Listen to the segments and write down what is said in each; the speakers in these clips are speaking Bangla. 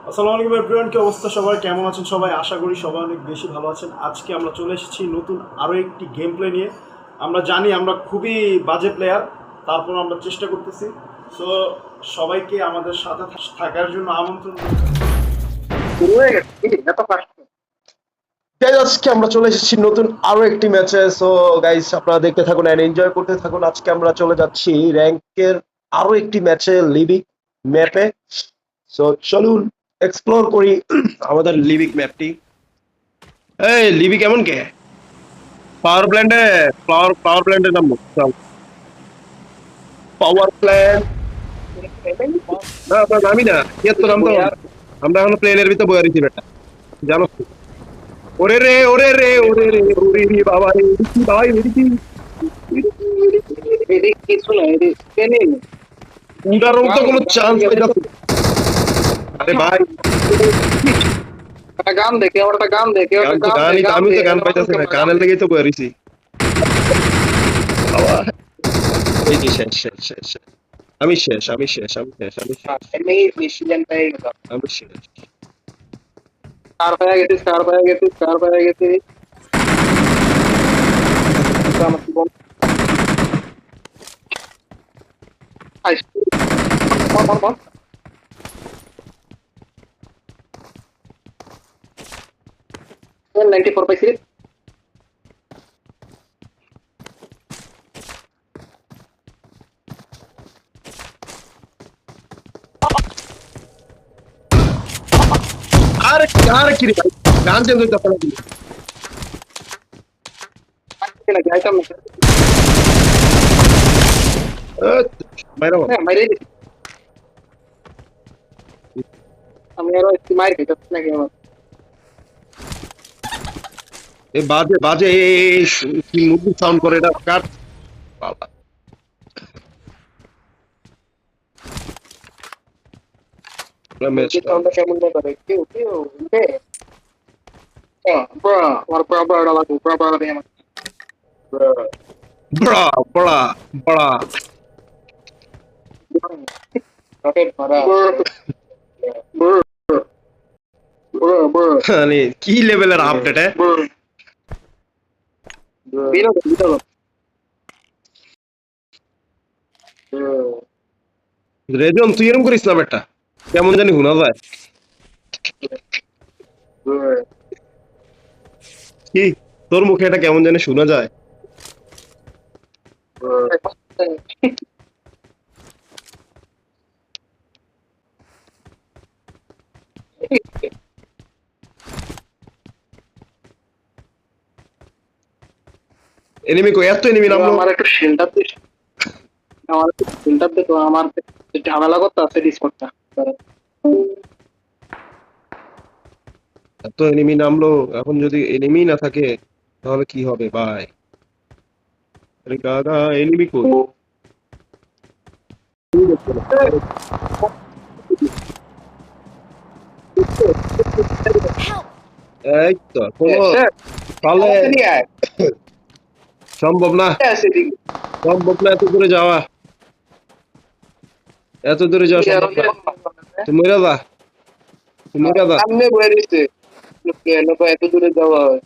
আসসালামু আলাইকুম এভরিওয়ান, কি অবস্থা সবার? কেমন আছেন সবাই? আশা করি সবাই অনেক বেশি ভালো আছেন। আজকে আমরা চলে এসেছি নতুন আরও একটি গেম প্লে নিয়ে। আমরা জানি আমরা খুবই বাজে প্লেয়ার, তারপর আমরা চেষ্টা করতেছি। সো সবাইকে আমাদের সাথে থাকার জন্য আমন্ত্রণ। গাইজ আজকে আমরা চলে এসেছি নতুন আরো একটি ম্যাচে। সো গাইজ আপনারা দেখতে থাকুন এন্ড এনজয় করতে থাকুন। আজকে আমরা চলে যাচ্ছি র্যাঙ্কের আরো একটি ম্যাচে, লিবিক ম্যাপে। সো চলুন এক্সপ্লোর করি আমাদের লিবিক ম্যাপটি। এই লিবিক কেমন কে পাওয়ার প্ল্যান্টের নাম চল। পাওয়ার প্ল্যান্ট না আপনার নামই না, কি তো নাম তো। আমরা এখনো প্লেনের ভিতরে বয়ে রয়েছি বেটা, জানো তো। ওরে রে বাবা রে, এদিকে ভাই এদিকে। এদিক কিছু না, এদিক ট্রেনিং উড়ার মতো কোনো চান্স পাইতাছি না। আরে ভাই একটা গান দেখে আমার একটা গান দেখে গান তো গানই তো, আমি তো গান পাইতাছি না, গানের লেগেই তো বয়ে রয়েছি বাবা। এই যে শেষ শেষ শেষ শেষ। আমি শেষ। এমনি ডিসিশনটাই গেল। আমি শেষ। কার পায়ে গেছে আমার জীবন আইস বল 94 পাইছি আরে আরে কি রে ভাই, গান চেঞ্জ হইতে পারে না যাইতাম না বাইরে হ্যাঁ মাইরে আমি আরো একটু মাইর খাইতাছি নাকি আমার এ বাজে বাজে কি মুভি সাউন্ড করে এটা কাট বাবা। সাউন্ডটা কেমন করে কেউ কেউ ব্রা আমার ব্রা লাগু ব্রা লাগে আমার বড়া বড়া বড়া রকেট মারা মানে কি লেভেলের আপডেট রেজন, তুই এরকম করিস না বেটা, কেমন জানি শোনা যায়। কি তোর মুখে এটা কেমন জানি শোনা যায়। এনিমি কই, এত এনিমি নামলো। আমার একটু শেল্টার দিস আমার একটু শেল্টার দে তো আমার ঝামেলা করতে আছে ডিসকর্ডটা এত এনিমি নামলো, এখন যদি এনিমি না থাকে তাহলে কি হবে ভাই? আরে গাদা, এনিমি কই? এই তো কোনো তাহলে সম্ভব না, এত দূরে যাওয়া, সম্ভব না। তুমি মরে যা, সামনে বয়ে দিচ্ছে এত দূরে যাওয়া হয়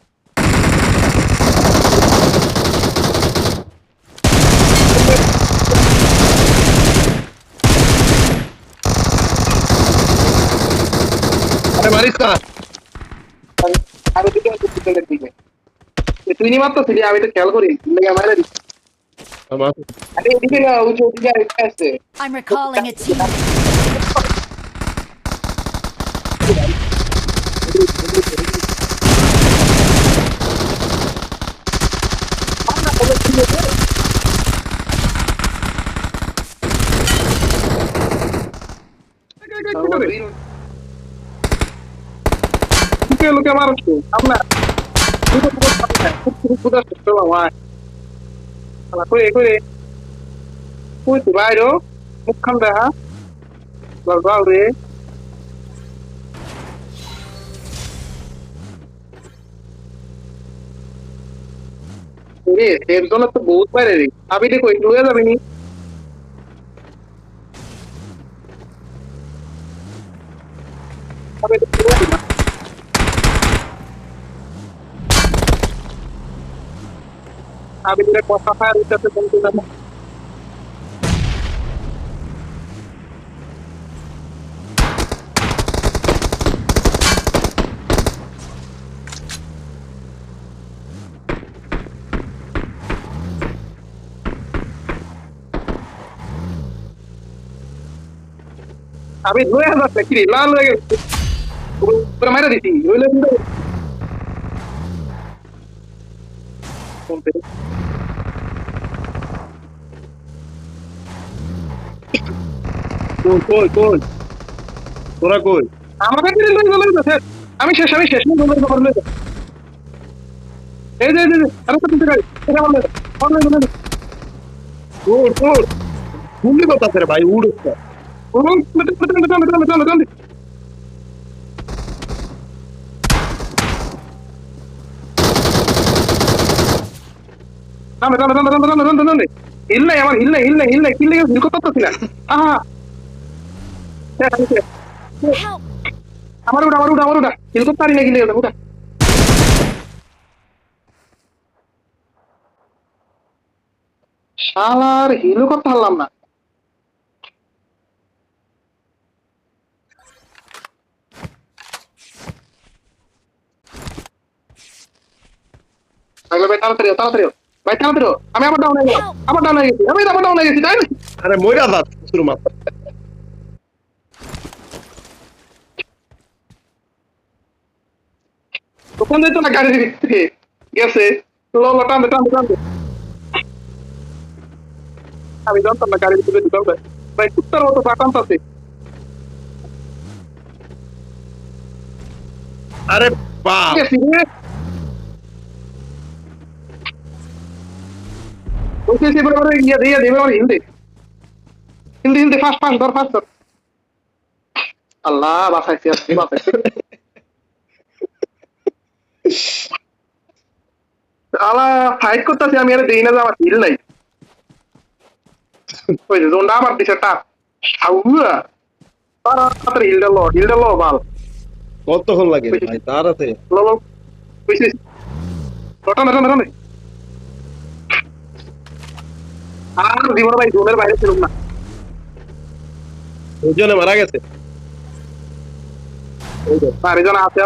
আরে মারিস না। আরো দিকে পিছনের দিকে তুই নি মাত্র ছিলি আমি তো খেয়াল করি মারা দিচ্ছি আমার আরে এদিকে না উঁচু ওদিকে আরেকটা আছে I'm recalling a team. লোকে মারছে আমরা করে করে কইতে বাইরো মুখখান দেখা বাবা রে রে সেফ জোন তো বহুত বাইরে রে আবি দেখো একটু হয়ে যাবে নি আমি দিলে কথা ফায়ার উঠতেছে বলতে না আমি ধুয়ে যাচ্ছে কি লাল হয়ে গেছে পুরো মারা দিছি হইলে কিন্তু কই কই তোরা কই? আমাকে কি লই যাচ্ছে আমি শেষ না বলে খবর লই এই যে আরে তো তুমি গাড়ি এটা বলে বলে উড় উড় গুলি করতেছে রে ভাই, উড় একটা। হিল নাই আমার হিল নাই কিল হিল করতেছি না আহা Help! আমার উড়া হিল করতে পারি না কিলে উড়া শালার হিলও করতে পারলাম না ভাই তাড়াতাড়ি ভাই তাড়াতাড়ি আমি আবার ডাউন হয়ে গেলাম আবার ডাউন হয়ে গেছি তাই না আরে মইরা যা শুরু মাত্র। তখন যেত না গাড়ি থেকে গেছে টানতে আমি জানতাম না গাড়ি ভিতরে দিতাম ভাই কুত্তার মতো টাকান্ত আছে আরে বাপ, গেছি রে ওকে সে বলে ইয়া দেবে আমার হিন্দি ফাস্ট ধর আল্লাহ বাঁচাইছে আল্লাহ ফাইট করতেছি আমি আরে দেই না যে আমার হিল নাই ওই যে জোনটা আবার দিছে টাপ আউয়া তাড়াতাড়ি হিলটা লো বাল কতক্ষণ লাগে ভাই তাড়াতাড়ি? লো কইছিস টানে আর জীবন ভাই জোনের বাইরে ছিল না দুজনে মারা গেছে। চারিজন আছে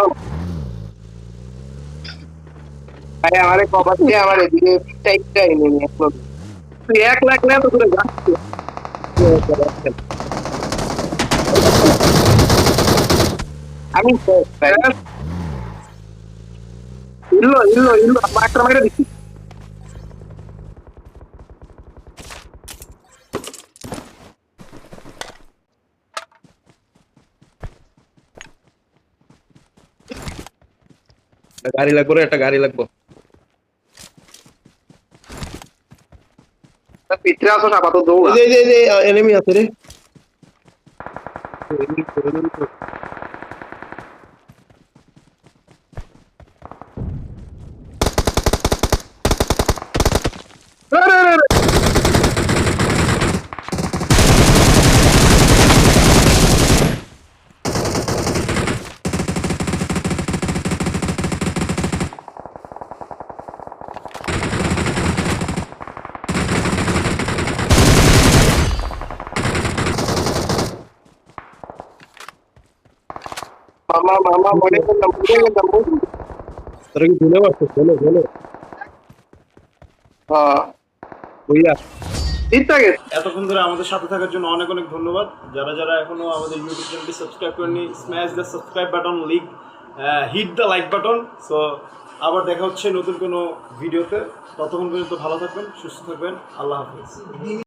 আরে আমারে কভার দিয়ে আমার এদিকে টাইপটাই নেই এখন তুই 1 লাখ না তো দূরে যাচ্ছিস আমি ইল্লো আমার একটা মাইরে দিচ্ছি গাড়ি লাগবে রে, একটা গাড়ি লাগবে। পিঠে আসো আপাতত দৌড়া এই যে এনিমি আছে রে। মামা মনে করলাম তোরা কি ভুলে পারছিস? বলে বুঝলা ঠিকঠাক এতক্ষণ ধরে আমাদের সাথে থাকার জন্য অনেক অনেক ধন্যবাদ। যারা যারা এখনো আমাদের ইউটিউব চ্যানেলটি সাবস্ক্রাইব করেনি, smash the subscribe button, hit the like button. So আবার দেখা হচ্ছে নতুন কোনো ভিডিওতে। ততক্ষণ পর্যন্ত ভালো থাকবেন, সুস্থ থাকবেন। আল্লাহ হাফেজ।